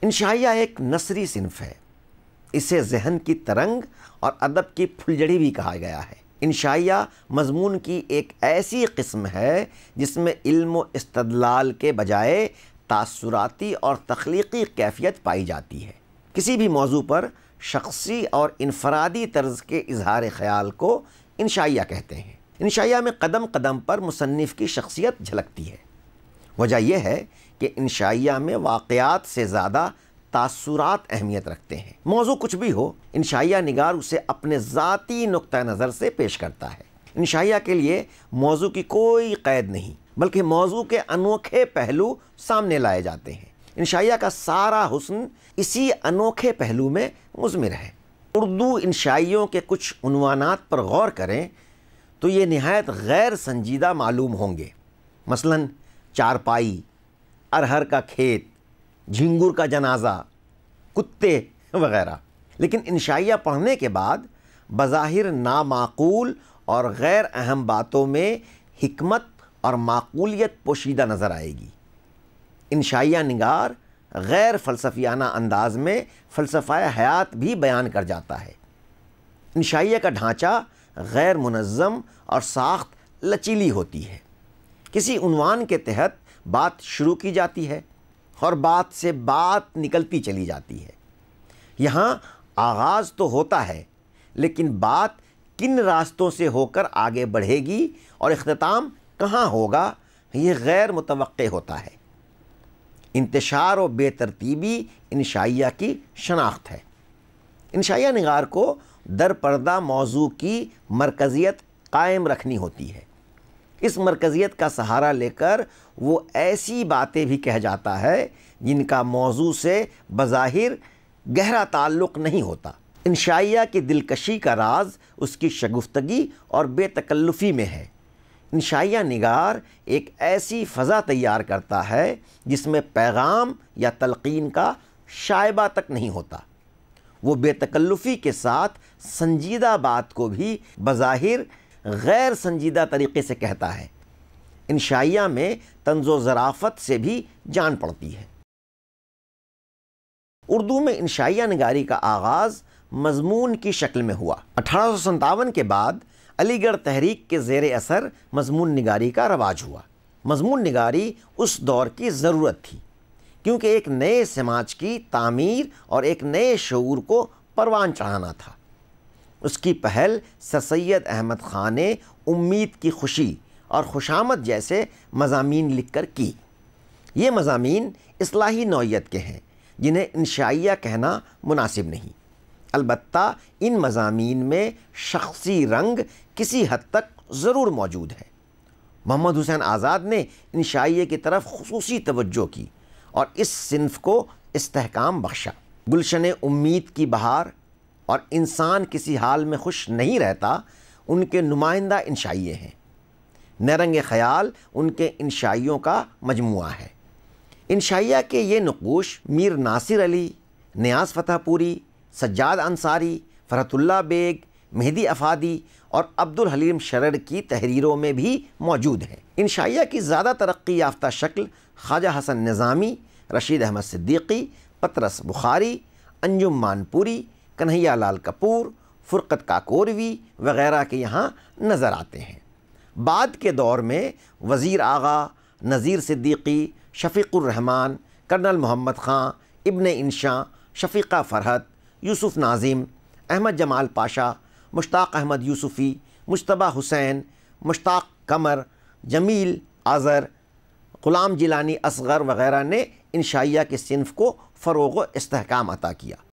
انشائیہ ایک نثری صنف ہے۔ اسے ذہن کی ترنگ اور ادب کی پھلجھڑی بھی کہا گیا ہے۔ انشائیہ مضمون کی ایک ایسی قسم ہے جس میں علم و استدلال کے بجائے تاثراتی اور تخلیقی کیفیت پائی جاتی ہے۔ کسی بھی موضوع پر شخصی اور انفرادی طرز کے اظہار خیال کو انشائیہ کہتے ہیں۔ انشائیہ میں قدم قدم پر مصنف کی شخصیت جھلکتی ہے۔ وجہ یہ ہے کہ انشائیہ میں واقعات سے زیادہ تاثرات اہمیت رکھتے ہیں۔ موضوع کچھ بھی ہو، انشائیہ نگار اسے اپنے ذاتی نقطہ نظر سے پیش کرتا ہے۔ انشائیہ کے لیے موضوع کی کوئی قید نہیں، بلکہ موضوع کے انوکھے پہلو سامنے لائے جاتے ہیں۔ انشائیہ کا سارا حسن اسی انوکھے پہلو میں مضمر ہے۔ اردو انشائیوں کے کچھ عنوانات پر غور کریں تو یہ نہایت غیر سنجیدہ معلوم ہوں گے، مثلاً چارپائی، ارہر کا کھیت، جھنگر کا جنازہ، کتے وغیرہ۔ لیکن انشائیہ پڑھنے کے بعد بظاہر نامعقول اور غیر اہم باتوں میں حکمت اور معقولیت پوشیدہ نظر آئے گی۔ انشائیہ نگار غیر فلسفیانہ انداز میں فلسفہ حیات بھی بیان کر جاتا ہے۔ انشائیہ کا ڈھانچہ غیر منظم اور ساخت لچیلی ہوتی ہے۔ کسی عنوان کے تحت بات شروع کی جاتی ہے اور بات سے بات نکلتی چلی جاتی ہے۔ یہاں آغاز تو ہوتا ہے، لیکن بات کن راستوں سے ہو کر آگے بڑھے گی اور اختتام کہاں ہوگا، یہ غیر متوقع ہوتا ہے۔ انتشار و بے ترتیبی انشائیہ کی شناخت ہے۔ انشائیہ نگار کو در پردہ موضوع کی مرکزیت قائم رکھنی ہوتی ہے۔ اس مرکزیت کا سہارا لے کر وہ ایسی باتیں بھی کہہ جاتا ہے جن کا موضوع سے بظاہر گہرا تعلق نہیں ہوتا۔ انشائیہ کی دلکشی کا راز اس کی شگفتگی اور بے تکلفی میں ہے۔ انشائیہ نگار ایک ایسی فضا تیار کرتا ہے جس میں پیغام یا تلقین کا شائبہ تک نہیں ہوتا۔ وہ بے تکلفی کے ساتھ سنجیدہ بات کو بھی بظاہر غیر سنجیدہ طریقے سے کہتا ہے۔ انشائیہ میں طنز و ظرافت سے بھی جان پڑتی ہے۔ اردو میں انشائیہ نگاری کا آغاز مضمون کی شکل میں ہوا۔ 1857 کے بعد علی گڑھ تحریک کے زیر اثر مضمون نگاری کا رواج ہوا۔ مضمون نگاری اس دور کی ضرورت تھی، کیونکہ ایک نئے سماج کی تعمیر اور ایک نئے شعور کو پروان چڑھانا تھا۔ اس کی پہل سر سید احمد خان نے امید کی خوشی اور خوشامد جیسے مضامین لکھ کر کی۔ یہ مضامین اصلاحی نوعیت کے ہیں جنہیں انشائیہ کہنا مناسب نہیں۔ البتہ ان مضامین میں شخصی رنگ کسی حد تک ضرور موجود ہے۔ محمد حسین آزاد نے انشائیہ کی طرف خصوصی توجہ کی اور اس صنف کو استحکام بخشا۔ گلشن امید کی بہار اور انسان کسی حال میں خوش نہیں رہتا ان کے نمائندہ انشائیے ہیں۔ نیرنگ خیال ان کے انشائیوں کا مجموعہ ہے۔ انشائیہ کے یہ نقوش میر ناصر علی، نیاز فتح پوری، سجاد انصاری، فرحت اللہ بیگ، مہدی افادی اور عبدالحلیم شرر کی تحریروں میں بھی موجود ہیں۔ انشائیہ کی زیادہ ترقی یافتہ شکل خواجہ حسن نظامی، رشید احمد صدیقی، پطرس بخاری، انجم مانپوری، کنہیا لال کپور، فرقت کاکوروی وغیرہ کے یہاں نظر آتے ہیں۔ بعد کے دور میں وزیر آغا، نذیر صدیقی، شفیق الرحمن، کرنل محمد خان، ابن انشاء، شفیقہ فرحت، یوسف ناظم، احمد جمال پاشا، مشتاق احمد یوسفی، مجتبیٰ حسین، مشتاق قمر، جمیل آذر، غلام جیلانی اصغر وغیرہ نے انشائیہ کے صنف کو فروغ و استحکام عطا کیا۔